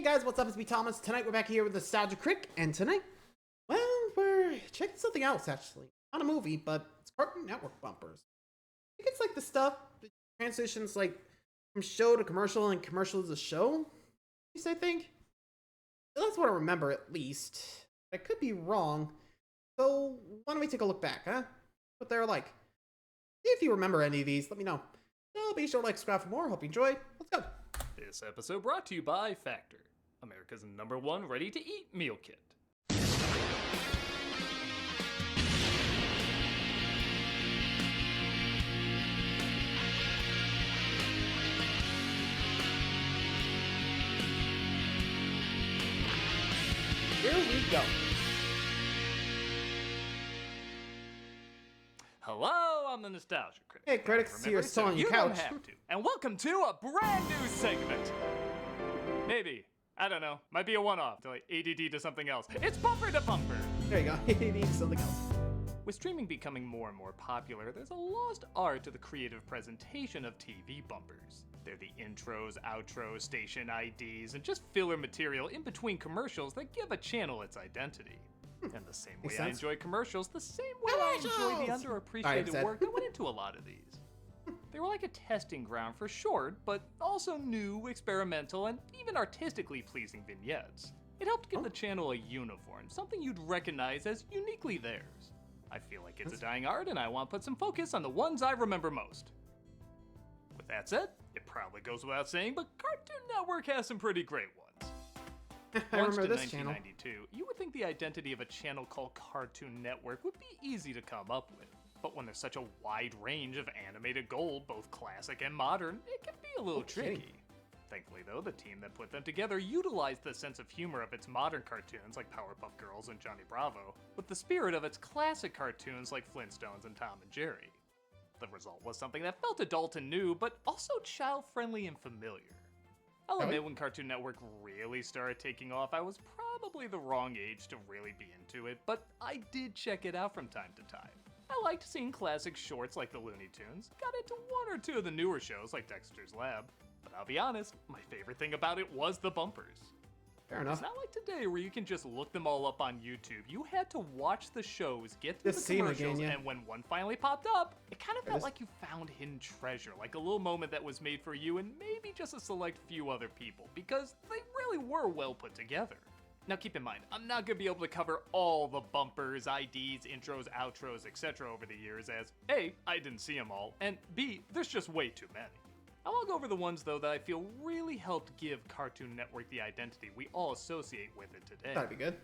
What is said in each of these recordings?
Hey guys, what's up? It's me, Thomas. Tonight we're back here with Nostalgia Critic, and tonight, well, we're checking something else actually. Not a movie, but it's Cartoon Network bumpers. I think it's like the stuff that transitions like from show to commercial and commercial to show. At least I think. That's what I remember at least. I could be wrong. So why don't we take a look back, huh? What they're like. If you remember any of these, let me know. So be sure to like, subscribe for more. Hope you enjoy. Let's go. This episode brought to you by Factor, America's #1 ready-to-eat meal kit. Here we go. Hello, I'm the Nostalgia Critic. Hey, critics, see you're still on your couch. You don't have to. And welcome to a brand new segment. Maybe. I don't know. Might be a one-off. Like ADD to something else. It's Bumper to Bumper. There you go. He needs something else. With streaming becoming more and more popular, there's a lost art to the creative presentation of TV bumpers. They're the intros, outros, station IDs, and just filler material in between commercials that give a channel its identity. And the same way I enjoy commercials, the same way I enjoy the underappreciated work that went into a lot of these. They were like a testing ground for short, but also new, experimental, and even artistically pleasing vignettes. It helped give the channel a uniform, something you'd recognize as uniquely theirs. I feel like it's a dying art, and I want to put some focus on the ones I remember most. With that said, it probably goes without saying, but Cartoon Network has some pretty great ones. I remember Launched in this channel. 1992, you would think the identity of a channel called Cartoon Network would be easy to come up with. But when there's such a wide range of animated gold, both classic and modern, it can be a little tricky. Thankfully though, the team that put them together utilized the sense of humor of its modern cartoons like Powerpuff Girls and Johnny Bravo, with the spirit of its classic cartoons like Flintstones and Tom and Jerry. The result was something that felt adult and new, but also child-friendly and familiar. I'll admit when Cartoon Network really started taking off, I was probably the wrong age to really be into it, but I did check it out from time to time. I liked seeing classic shorts like the Looney Tunes, got into one or two of the newer shows like Dexter's Lab, but I'll be honest, my favorite thing about it was the bumpers. Fair enough. It's not like today where you can just look them all up on YouTube. You had to watch the shows, get through Just the see 'em commercials, again, yeah. and when one finally popped up, it kind of felt like you found hidden treasure, like a little moment that was made for you and maybe just a select few other people, because they really were well put together. Now keep in mind, I'm not going to be able to cover all the bumpers, IDs, intros, outros, etc. over the years as A, I didn't see them all, and B, there's just way too many. I'll go over the ones though that I feel really helped give Cartoon Network the identity we all associate with it today. That'd be good.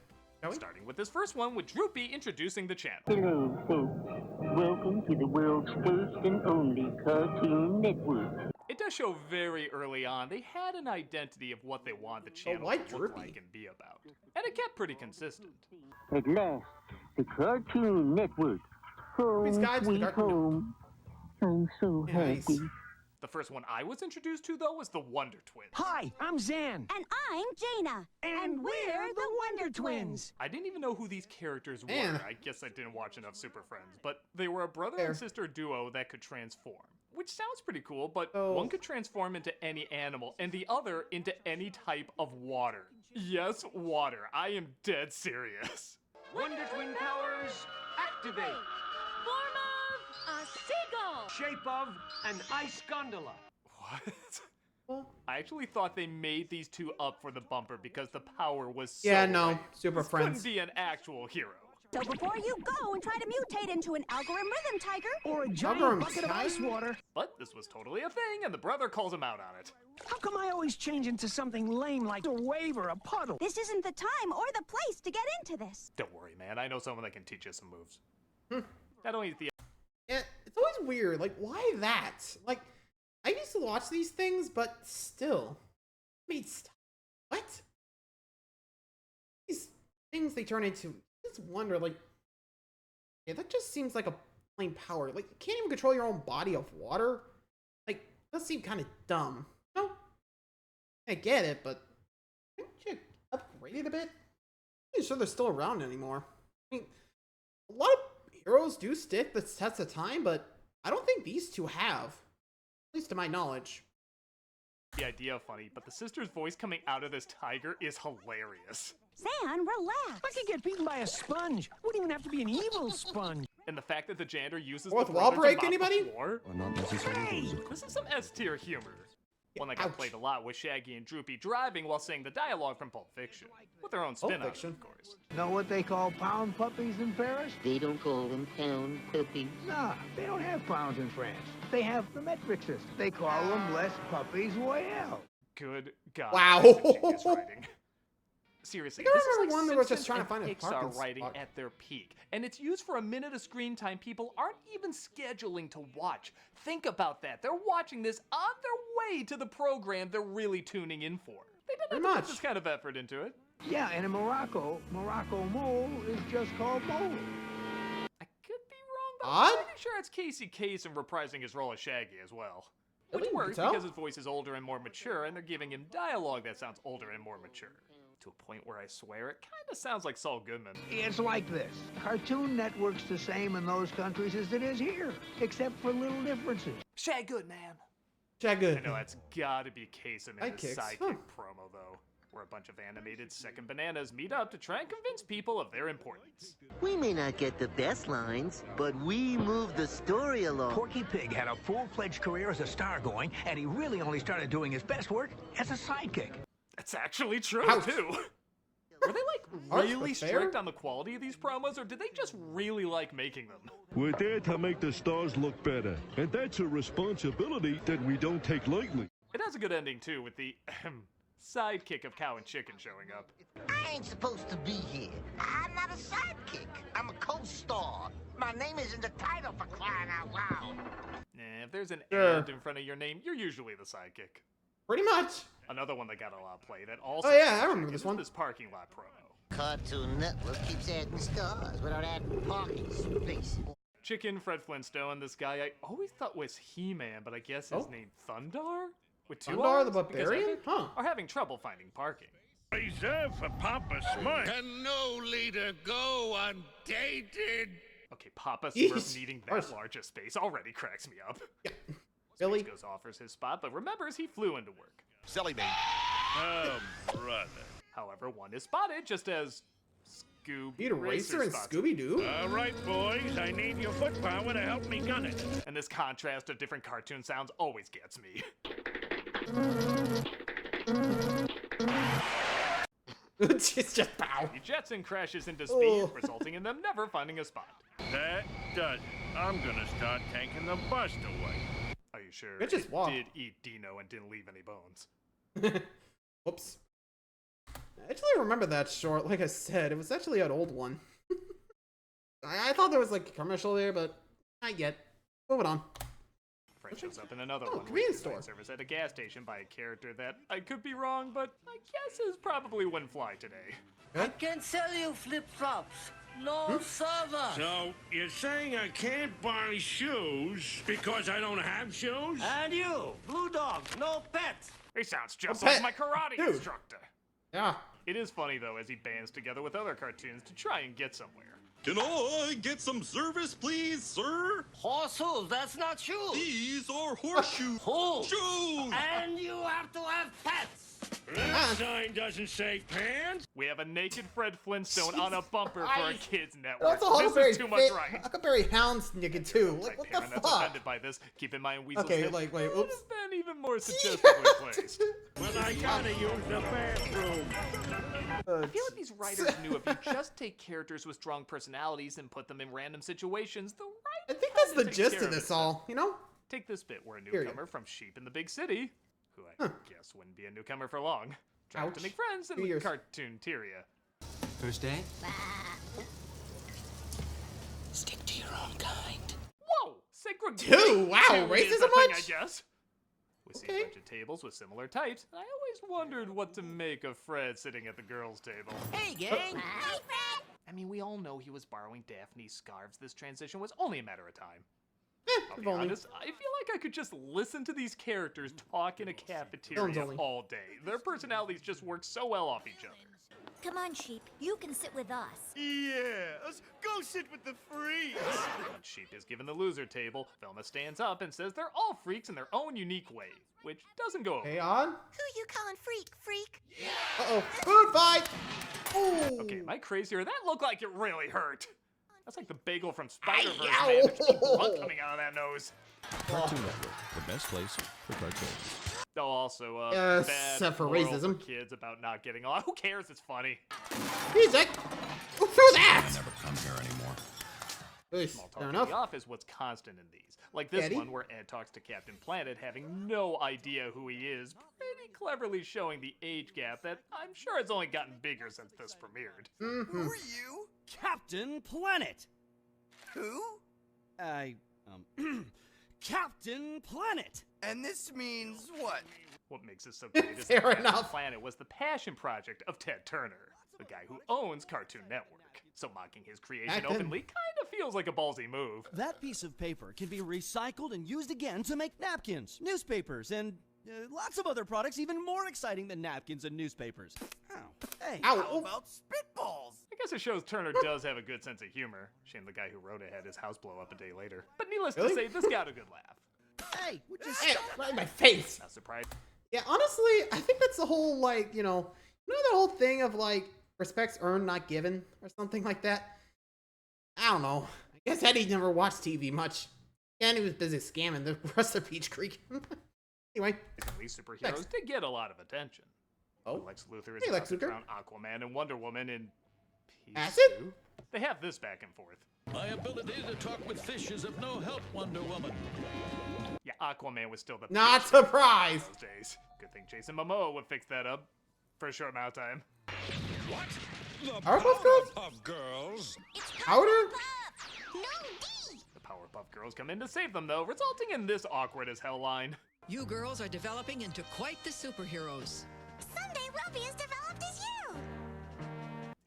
Shall we? Starting with this first one with Droopy introducing the channel. Hello, folks. Welcome to the world's first and only Cartoon Network. It does show very early on they had an identity of what they wanted the channel why to look Droopy? like and be about. And it kept pretty consistent. At last, the Cartoon Network. Home, These guys, the sweet Cartoon home. I'm so Nice. happy. The first one I was introduced to though was the Wonder Twins. Hi, I'm Zan. And I'm Jaina. And we're the Wonder Twins. I didn't even know who these characters were. Man. I guess I didn't watch enough Super Friends, but they were a brother Fair. and sister duo that could transform. Which sounds pretty cool, but Oh. one could transform into any animal and the other into any type of water. Yes, water. I am dead serious. Wonder Twin powers, activate. Form of a seagull. Shape of an ice gondola. What? Well, I actually thought they made these two up for the bumper because the power was so yeah, no. like, Super this couldn't Friends. be an actual hero. So before you go and try to mutate into an algorithm rhythm tiger, Or a giant Algorithm bucket of ice tiger? water. But this was totally a thing, and the brother calls him out on it. How come I always change into something lame like a wave or a puddle? this isn't the time or the place to get into this. Don't worry, man. I know someone that can teach you some moves. I don't eat the. Yeah, it's always weird. Like, why that? Like, I used to watch these things, but still. I mean, what? These things they turn into. I just wonder, like, yeah, that just seems like a plain power. Like, you can't even control your own body of water. Like, that seems kind of dumb. No, I get it, but couldn't you upgrade it a bit? I'm not sure they're still around anymore. I mean, a lot of heroes do stick the test of time, but I don't think these two have. At least to my knowledge. The idea funny, but the sister's voice coming out of this tiger is hilarious. San, relax. I could get beaten by a sponge. Wouldn't even have to be an evil sponge. And the fact that the janitor uses Fourth the wall brother break, to mop anybody? the floor. Not necessarily. This is some S-tier humor. One that got Ouch. played a lot was Shaggy and Droopy driving while saying the dialogue from Pulp Fiction, with their own spin on it, Fiction? of course. Know what they call pound puppies in Paris? They don't call them pound puppies. Nah, they don't have pounds in France. They have the metric system. They call them less puppies well. Good God. Wow. that's ingenious writing. Seriously, I this is remember like one that was Simpsons just trying to and find a Pixar parking writing spot. at their peak, and it's used for a minute of screen time people aren't even scheduling to watch. Think about that. They're watching this on their way to the program they're really tuning in for. They didn't Pretty have to much. put this kind of effort into it. Yeah, and in Morocco mole is just called mole. I could be wrong, but Odd? I'm pretty sure it's Casey Kasem reprising his role as Shaggy as well. Really? Which You works can tell? because his voice is older and more mature, and they're giving him dialogue that sounds older and more mature. To a point where I swear it kind of sounds like Saul Goodman. It's like this. Cartoon Network's the same in those countries as it is here, except for little differences. Shag Goodman! Check good. I know that's gotta be Kasem in his Sidekicks, sidekick huh. promo, though, where a bunch of animated second bananas meet up to try and convince people of their importance. We may not get the best lines, but we move the story along. Porky Pig had a full-fledged career as a star going, and he really only started doing his best work as a sidekick. That's actually true, Ouch. too. Were they, Harsh, really but fair? strict on the quality of these promos, or did they just really like making them? We're there to make the stars look better, and that's a responsibility that we don't take lightly. It has a good ending, too, with the sidekick of Cow and Chicken showing up. I ain't supposed to be here. I'm not a sidekick. I'm a co-star. My name is in the title for crying out loud. If there's an Sure. and in front of your name, you're usually the sidekick. Pretty much. Another one that got a lot of play that also... Oh, yeah, I featured remember this is one. This parking lot promo. Cartoon Network keeps adding stars without adding parking space. Chicken, Fred Flintstone, this guy I always thought was He-Man, but I guess his Oh. name Thundar? With two Thundar the R's? Because Barbarian? Epic Huh. are having trouble finding parking. Reserved for Papa Smurf. Can no leader go undated? Okay, Papa Yeesh. Smurf needing that Harsh. large a space already cracks me up. Yeah. Billy. Space Ghost offers his spot, but remembers he flew into work. Silly me. Oh, brother. However, one is spotted just as Scoob Peter Racer and spots Scooby Doo. All right, boys, I need your foot power to help me gun it. And this contrast of different cartoon sounds always gets me. It's just pow. He jets and crashes into speed, Oh. resulting in them never finding a spot. That does it. I'm gonna start taking the bust away. Are you sure It just it walked. did eat Dino and didn't leave any bones? Whoops. I actually remember that short. Like I said, it was actually an old one. I thought there was like a commercial there, but not yet. Moving on. Fred shows up in another Oh, one. convenience where he's store. service at a gas station by a character that I could be wrong, but I guess is probably wouldn't fly today. I can't sell you flip-flops. No server. So, you're saying I can't buy shoes because I don't have shoes? And you, Blue Dog, no pets. He sounds just pet. like my karate Dude. instructor. Yeah. It is funny though as he bands together with other cartoons to try and get somewhere. Can I get some service, please, sir? Horseshoes, that's not shoes. These are horseshoe Holes. shoes. And you have to have pets. That sign doesn't say pants. We have a naked Fred Flintstone on a bumper for a Christ. kids network. That's a Huckleberry This is too much right. Huckleberry Hound's nigga too. Like what the Parent that's fuck? offended by this. Keep in mind Weasel's Okay, hit like, wait, would oops. have been even more suggestively placed. But I gotta use the bathroom. I feel like these writers knew if you just take characters with strong personalities and put them in random situations, the I writer think that's kinda the takes gist care of of this itself. all, you know? Take this bit where a Period. newcomer from Sheep in the Big City, who I guess wouldn't be a newcomer for long, tries to Ouch. make friends in 2 the years. cartoon Tyria. First day? Stick to your own kind. Whoa! Segregation Dude, wow, is racism a thing, I much? guess. We see Okay. a bunch of tables with similar types. I always wondered what to make of Fred sitting at the girls' table. Hey, gang. Hi, Fred. I mean, we all know he was borrowing Daphne's scarves. This transition was only a matter of time. I'll If be only. honest, I feel like I could just listen to these characters talk in a Films cafeteria only. all day. Their personalities just work so well off each other. Come on, Sheep. You can sit with us. Yes, go sit with the freaks. When Sheep is given the loser table, Velma stands up and says they're all freaks in their own unique way, which doesn't go over. Hey, on. Who you calling freak? Uh-oh. Food fight! Ooh. Okay, am I crazy or that looked like it really hurt? That's like the bagel from Spider-Verse, Ow. man. There's just blood coming out of that nose. Cartoon Network, the best place for cartoons. Oh, also, Yes, bad except for moral racism. kids about not getting along. Who cares? It's funny. Music! Who's that? Never come here anymore. Small talk Fair in enough. the office, what's constant in these. Like this Eddie? one where Ed talks to Captain Planet having no idea who he is, pretty cleverly showing the age gap that I'm sure it's only gotten bigger since this premiered. Mm-hmm. Who are you? Captain Planet. Who? Captain Planet. And this means what? What makes this so great is Fair that Captain enough. Planet was the passion project of Ted Turner, the guy who owns Cartoon Network. So mocking his creation Back then. openly kind of feels like a ballsy move. That piece of paper can be recycled and used again to make napkins, newspapers, and lots of other products even more exciting than napkins and newspapers. Oh, hey. Ow. How about spitballs? I guess it shows Turner does have a good sense of humor. Shame the guy who wrote it had his house blow up a day later. But needless to Really? say, this got a good laugh. Hey, would you Hey, right in my face. Not surprised. Yeah, honestly, I think that's the whole, like, you know the whole thing of, like, respect's earned, not given, or something like that? I don't know. I guess Eddie never watched TV much. And he was busy scamming the rest of Peach Creek. Anyway. These superheroes Next. did get a lot of attention. Oh. Lex Luthor is Hey, about Lex to Luthor. drown Aquaman and Wonder Woman in Peace Acid? 2. They have this back and forth. My ability to talk with fish is of no help, Wonder Woman. Yeah, Aquaman was still the Not fish surprised. those days. Good thing Jason Momoa would fix that up for a short amount of time. What? The Powerpuff Girls? Powerpuff Girls? Powder? No D. The Powerpuff Girls come in to save them, though, resulting in this awkward as hell line. You girls are developing into quite the superheroes. Someday we'll be as developed as you.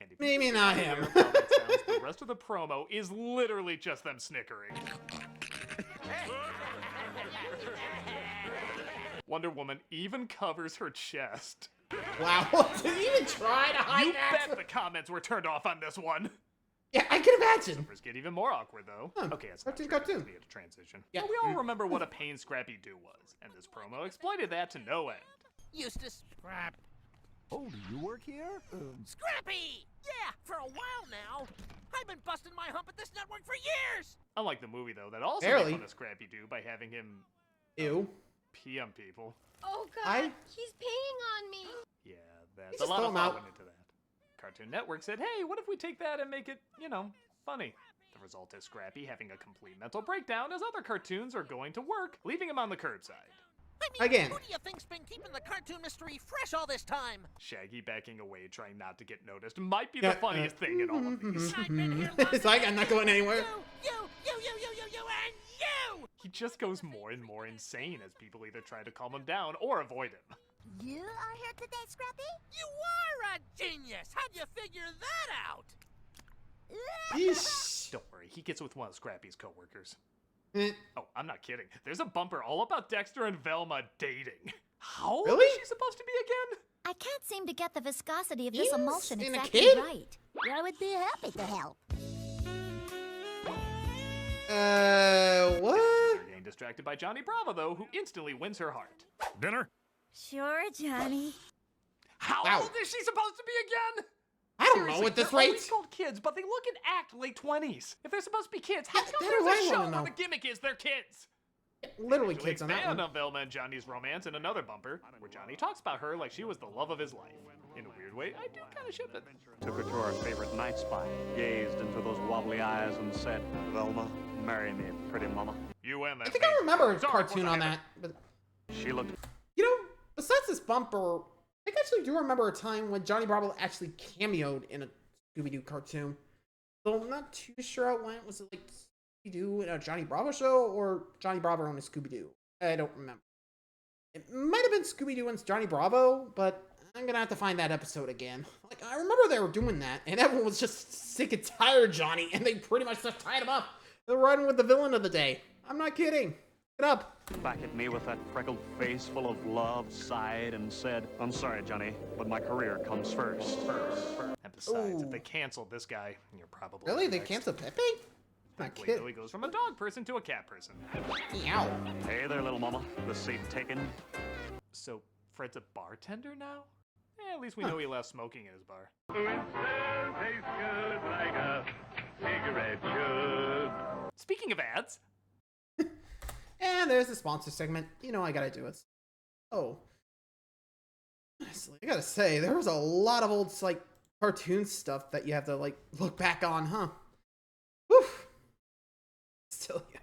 And if Maybe you not hear him. how that sounds, the rest of the promo is literally just them snickering. Wonder Woman even covers her chest. Wow. Did he even try to hide You that? bet the comments were turned off on this one. Yeah, I can imagine. Numbers get even more awkward, though. Huh. Okay, it's not Cartoon. We had a transition. Yeah. But we all remember what a pain Scrappy Doo was, and this promo exploited that to no end. Eustace. Scrap. Oh, do you work here? Scrappy! Yeah, for a while now. I've been busting my hump at this network for years! Unlike the movie, though, that also Barely. made fun of Scrappy Doo by having him Ew. PM people. Oh, God. I- He's peeing on me. Yeah, that's just a lot throw of him thought out. went into that. Cartoon Network said, hey, what if we take that and make it, funny? The result is Scrappy having a complete mental breakdown as other cartoons are going to work, leaving him on the curbside. I mean, Again. who do you think's been keeping the cartoon mystery fresh all this time? Shaggy backing away, trying not to get noticed, might be the Yeah, funniest thing in all of these. I've been here long It's like I'm not going anywhere. You, and you! He just goes more and more insane as people either try to calm him down or avoid him. You are here today, Scrappy? You are a genius! How'd you figure that out? Yeesh. Don't worry, he gets with one of Scrappy's coworkers. Eh. Oh, I'm not kidding. There's a bumper all about Dexter and Velma dating. How old Really? is she supposed to be again? I can't seem to get the viscosity of this He's emulsion in a exactly kid? right. I would be happy to help. What? They're getting distracted by Johnny Bravo, though, who instantly wins her heart. Dinner? Sure, Johnny. How Wow. old is she supposed to be again? I don't Seriously, know at this they're always rate. called kids, but they look and act late 20s. If they're supposed to be kids, how come that there's do I a show wanna where know. the gimmick is they're kids? Literally Usually kids on that expand one. on Velma and Johnny's romance in another bumper, where Johnny talks about her like she was the love of his life. In a weird way, I do kind of ship it. Took her to our favorite night spot, gazed into those wobbly eyes and said, Velma, marry me, pretty mama. UMFA. I think I remember a Sorry, cartoon wasn't on having- that. But She looked besides this bumper, I actually do remember a time when Johnny Bravo actually cameoed in a Scooby-Doo cartoon. So I'm not too sure how it went. Was it like Scooby-Doo in a Johnny Bravo show or Johnny Bravo on a Scooby-Doo? I don't remember. It might have been Scooby-Doo and Johnny Bravo, but I'm gonna have to find that episode again. Like, I remember they were doing that, and everyone was just sick and tired of Johnny, and they pretty much just tied him up. They're riding with the villain of the day. I'm not kidding. Get up. back at me with that freckled face full of love, sighed, and said, "I'm sorry, Johnny, but my career comes first." And besides, if Ooh. they canceled this guy, you're probably Really? They next. canceled Pepe? Not Thankfully, kidding. though, he goes from a dog person to a cat person. Meow. Hey there, little mama. The seat taken. So, Fred's a bartender now? At least we know he left smoking in his bar. Tastes good like a cigarette should. Speaking of ads, And there's the sponsor segment. You know I gotta do it. Oh. Honestly, I gotta say, there was a lot of old, like, cartoon stuff that you have to, like, look back on, huh? Whew. Still, yeah.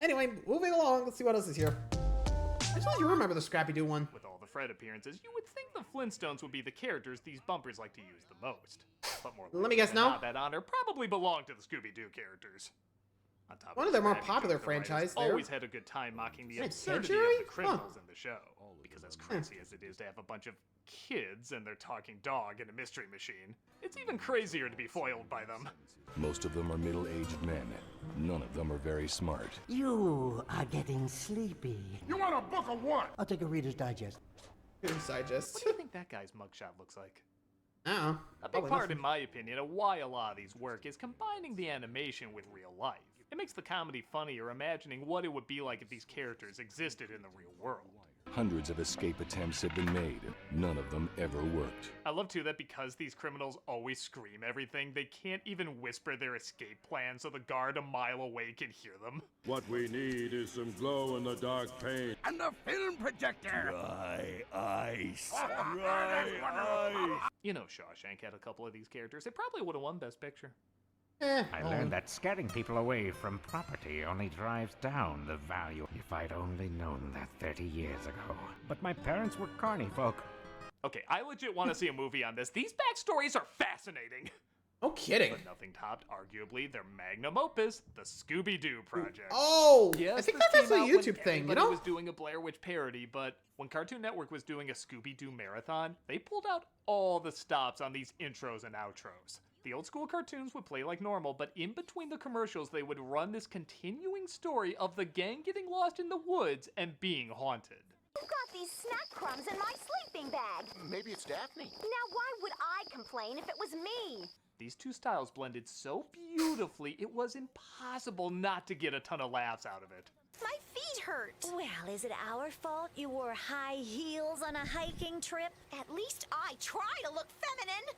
Anyway, moving along, let's see what else is here. Actually, you remember the Scrappy-Doo one. with all the Fred appearances, you would think the Flintstones would be the characters these bumpers like to use the most. But more Let me guess than no. not, that honor probably belonged to the Scooby-Doo characters. On top One of of their more Scrappy-Doo, popular the writers franchise there. always had a good time mocking the Wait, absurdity Century? of the criminals in the show. Because as crazy as it is to have a bunch of kids and their talking dog in a mystery machine, it's even crazier to be foiled by them. Most of them are middle-aged men. None of them are very smart. You are getting sleepy. You want a book of what? I'll take a Reader's Digest. Reader's Digest. What do you think that guy's mugshot looks like? Oh. A big part, in my opinion, of why a lot of these work is combining the animation with real life. It makes the comedy funnier imagining what it would be like if these characters existed in the real world. Hundreds of escape attempts have been made. None of them ever worked. I love, too, that because these criminals always scream everything, they can't even whisper their escape plan so the guard a mile away can hear them. What we need is some glow-in-the-dark paint. And the film projector. Dry ice. You know Shawshank had a couple of these characters. They probably would have won Best Picture. I learned that scaring people away from property only drives down the value. If I'd only known that 30 years ago. But my parents were carny folk. Okay, I legit want to see a movie on this. These backstories are fascinating. No kidding. But nothing topped, arguably, their magnum opus, the Scooby-Doo Project. Oh! Yes, I think this that's came a out YouTube when thing, you everybody know? was doing a Blair Witch parody, but when Cartoon Network was doing a Scooby-Doo marathon, they pulled out all the stops on these intros and outros. The old school cartoons would play like normal, but in between the commercials, they would run this continuing story of the gang getting lost in the woods and being haunted. Who got these snack crumbs in my sleeping bag? Maybe it's Daphne. Now why would I complain if it was me? These two styles blended so beautifully, it was impossible not to get a ton of laughs out of it. My feet hurt. Well, is it our fault you wore high heels on a hiking trip? At least I try to look feminine.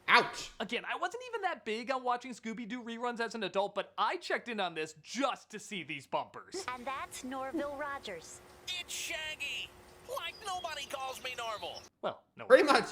Ouch! Again, I wasn't even that big on watching Scooby-Doo reruns as an adult, but I checked in on this just to see these bumpers. And that's Norville Rogers. It's Shaggy! Like nobody calls me normal! Well, no. Pretty much.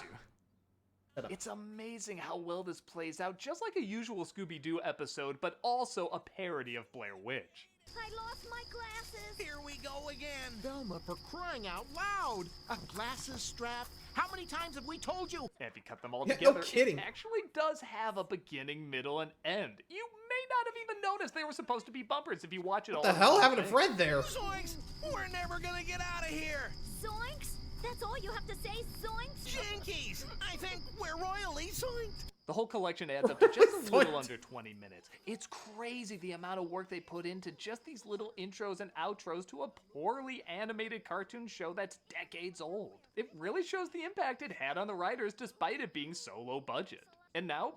It's amazing how well this plays out, just like a usual Scooby-Doo episode, but also a parody of Blair Witch. I lost my glasses. Here we go again. Velma, for crying out loud. A glasses strap. How many times have we told you? And if you cut them all Yeah, together, no kidding. it actually does have a beginning, middle, and end. You may not have even noticed they were supposed to be bumpers if you watch it all. What the hell happened to Fred there? Zoinks! We're never gonna get out of here. Zoinks? That's all you have to say, zoinks? Jinkies! I think we're royally zoinked. The whole collection adds up to just a little Zoinked. under 20 minutes. It's crazy the amount of work they put into just these little intros and outros to a poorly animated cartoon show that's decades old. It really shows the impact it had on the writers despite it being so low budget. And now,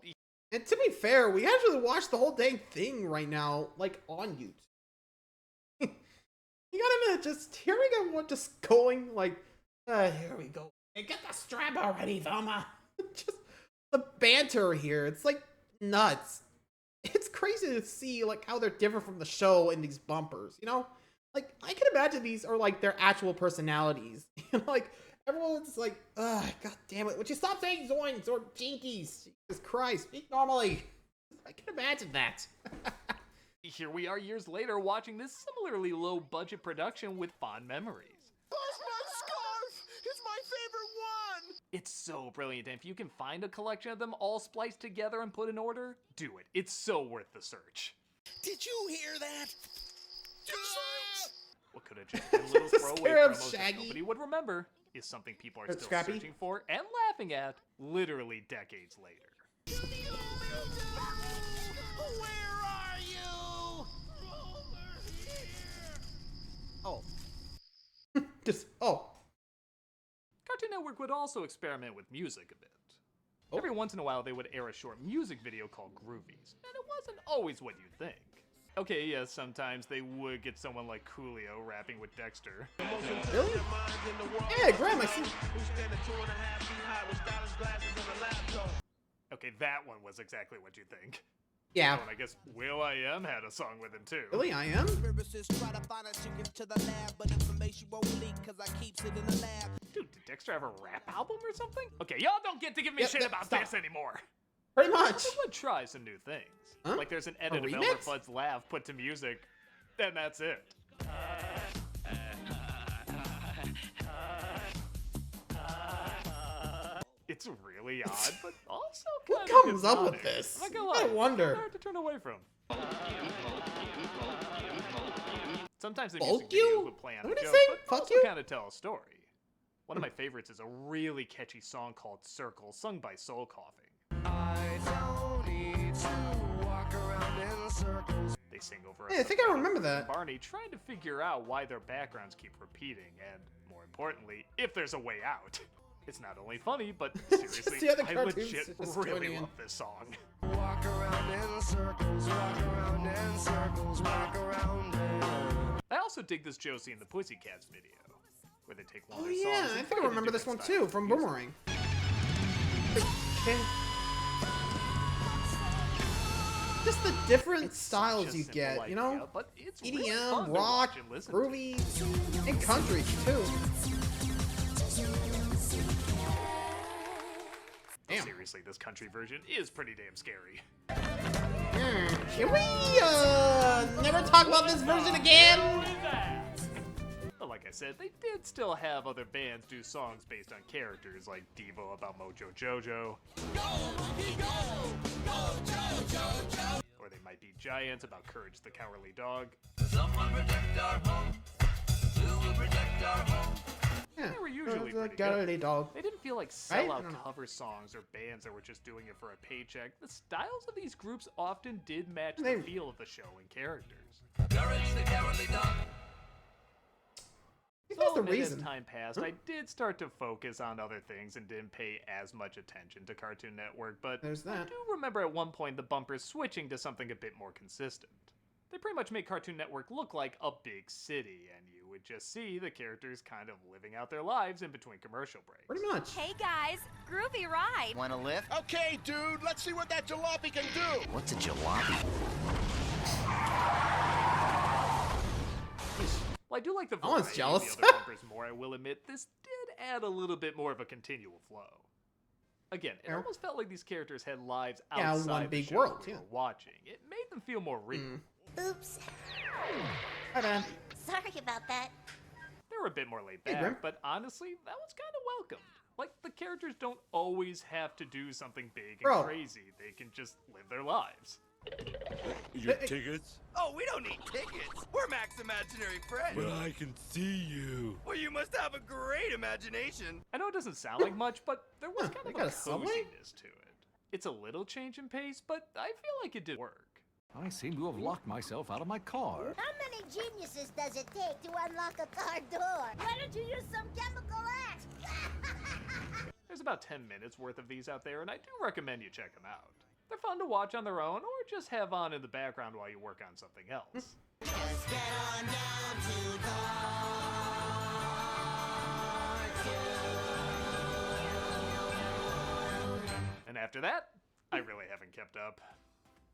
And to be fair, we actually watched the whole dang thing right now, like, on YouTube. You gotta admit, just hearing everyone just going, like, here we go. Hey, get the strap already, Velma. Just the banter here, it's like nuts. It's crazy to see like how they're different from the show in these bumpers, you know? Like, I can imagine these are like their actual personalities. Like, everyone's like, ugh, god damn it. Would you stop saying zoinks or jinkies? Jesus Christ, speak normally. I can imagine that. here we are years later watching this similarly low budget production with fond memories. Where's my scarf? It's my favorite one. It's so brilliant, and if you can find a collection of them all spliced together and put in order, do it. It's so worth the search. Did you hear that? What could have just been little throwaway Scare of promos that Shaggy. nobody would remember is something people are still Scrappy? searching for and laughing at literally decades later. Where are you? Oh. Just, oh. Cartoon Network would also experiment with music a bit. Oh. Every once in a while, they would air a short music video called Groovies, and it wasn't always what you'd think. Okay, yes, sometimes they would get someone like Coolio rapping with Dexter. Really? Yeah, Graham, I see. Okay, that one was exactly what you think. Yeah. Oh, and I guess will.i.am had a song with him too. Really, I am? Dude, did Dexter have a rap album or something? Okay, y'all don't get to give me shit about this anymore. Pretty much. They would try some new things. Huh? Like there's an edit of Elmer Fudd's laugh put to music, and that's it. It's really odd, but also kind Who comes up with this? I'm not gonna lie, I wonder. it's hard to turn away from. Sometimes the Fuck music you? videos would play on What a did he joke, say? but Fuck also you? kind of tell a story. One of my favorites is a really catchy song called Circle, sung by Soul Coughing. I don't need to walk around in circles. They sing over Hey, I think I remember that. Barney trying to figure out why their backgrounds keep repeating, and more importantly, if there's a way out. It's not only funny, but seriously, the other I cartoons legit just really joining in. love this song. Walk around in circles, walk around in circles, walk around in. I also dig this Josie and the Pussycats video, where they take one of Oh their yeah, songs I and think I find a remember this one different style too, from of music. Boomerang. Just the different styles you get, you know? But it's really fun EDM, to rock, watch and listen groovy, and country too. Damn. Seriously, this country version is pretty damn scary. Can we never talk about this version again? But like I said, they did still have other bands do songs based on characters like Devo about Mojo Jojo. Or they might be Giants about Courage the Cowardly Dog. Someone protect our home. Who will protect our home? Yeah, they were usually pretty Cowardly good. Dog. They didn't feel like Right? sellout cover songs or bands that were just doing it for a paycheck. The styles of these groups often did match the feel of the show and characters. Courage the Cowardly Dog. That's the and reason. As time passed, I did start to focus on other things and didn't pay as much attention to Cartoon Network, but There's I that. do remember at one point the bumpers switching to something a bit more consistent. They pretty much made Cartoon Network look like a big city, and you would just see the characters kind of living out their lives in between commercial breaks. Pretty much. Hey guys, groovy ride. Want a lift? Okay, dude, let's see what that jalopy can do. What's a jalopy? Well, I do like the I was variety jealous. of the other bumpers more, I will admit. This did add a little bit more of a continual flow. Again, it Yeah. almost felt like these characters had lives Yeah, outside one the big show world, we yeah. were watching. It made them feel more real. Oops. Hi, man. Sorry about that. They were a bit more laid Hey, back, Grim. but honestly, that was kind of welcome. Like, the characters don't always have to do something big and Bro. crazy. They can just live their lives. Your tickets? Oh, we don't need tickets. We're Mac's imaginary friends. But I can see you. Well, you must have a great imagination. I know it doesn't sound like much, but there was kind they of got a a subway? coziness to it. It's a little change in pace, but I feel like it did work. I seem to have locked myself out of my car. How many geniuses does it take to unlock a car door? Why don't you use some chemical X? There's about 10 minutes worth of these out there, and I do recommend you check them out. They're fun to watch on their own, or just have on in the background while you work on something else. Just get on down to And after that, I really haven't kept up.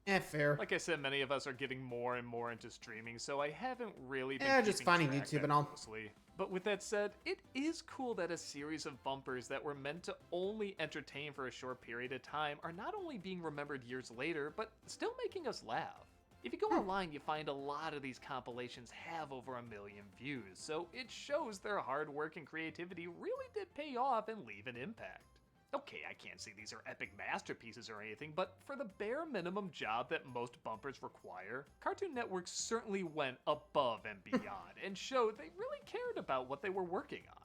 Eh, fair. Like I said, many of us are getting more and more into streaming, so I haven't really been Just keeping finding track YouTube that and all. closely. But with that said, it is cool that a series of bumpers that were meant to only entertain for a short period of time are not only being remembered years later, but still making us laugh. If you go online, you find a lot of these compilations have over 1 million views, so it shows their hard work and creativity really did pay off and leave an impact. Okay, I can't say these are epic masterpieces or anything, but for the bare minimum job that most bumpers require, Cartoon Network certainly went above and beyond and showed they really cared about what they were working on.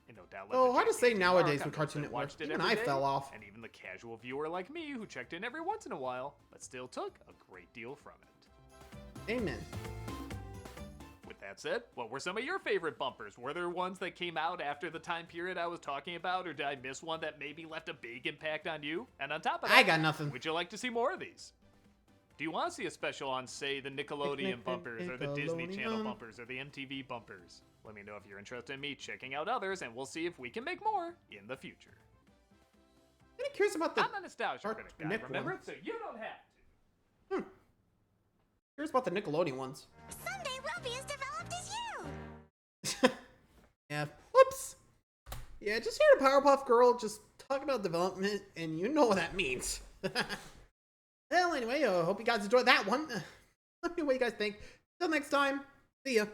And no doubt, Oh, hard to say JKT nowadays Mark with on Cartoon those that Network. watched it Even every I day, fell off. and even the casual viewer like me who checked in every once in a while, but still took a great deal from it. Amen. With that That said, what were some of your favorite bumpers? Were there ones that came out after the time period I was talking about, or did I miss one that maybe left a big impact on you? And on top of that, I got nothing. Would you like to see more of these? Do you want to see a special on, say, the Nickelodeon bumpers, or the Disney Channel bumpers, or the MTV bumpers? Let me know if you're interested in me checking out others, and we'll see if we can make more in the future. I'm kind of curious about the I'm a nostalgia critic guy, remember? So you don't have to. Curious about the Nickelodeon ones. Someday we'll be as developed as you. Yeah. Whoops. Yeah, just hear a Powerpuff Girl just talk about development, and you know what that means. Well, anyway, I hope you guys enjoyed that one. Let me know what you guys think. Till next time, see ya.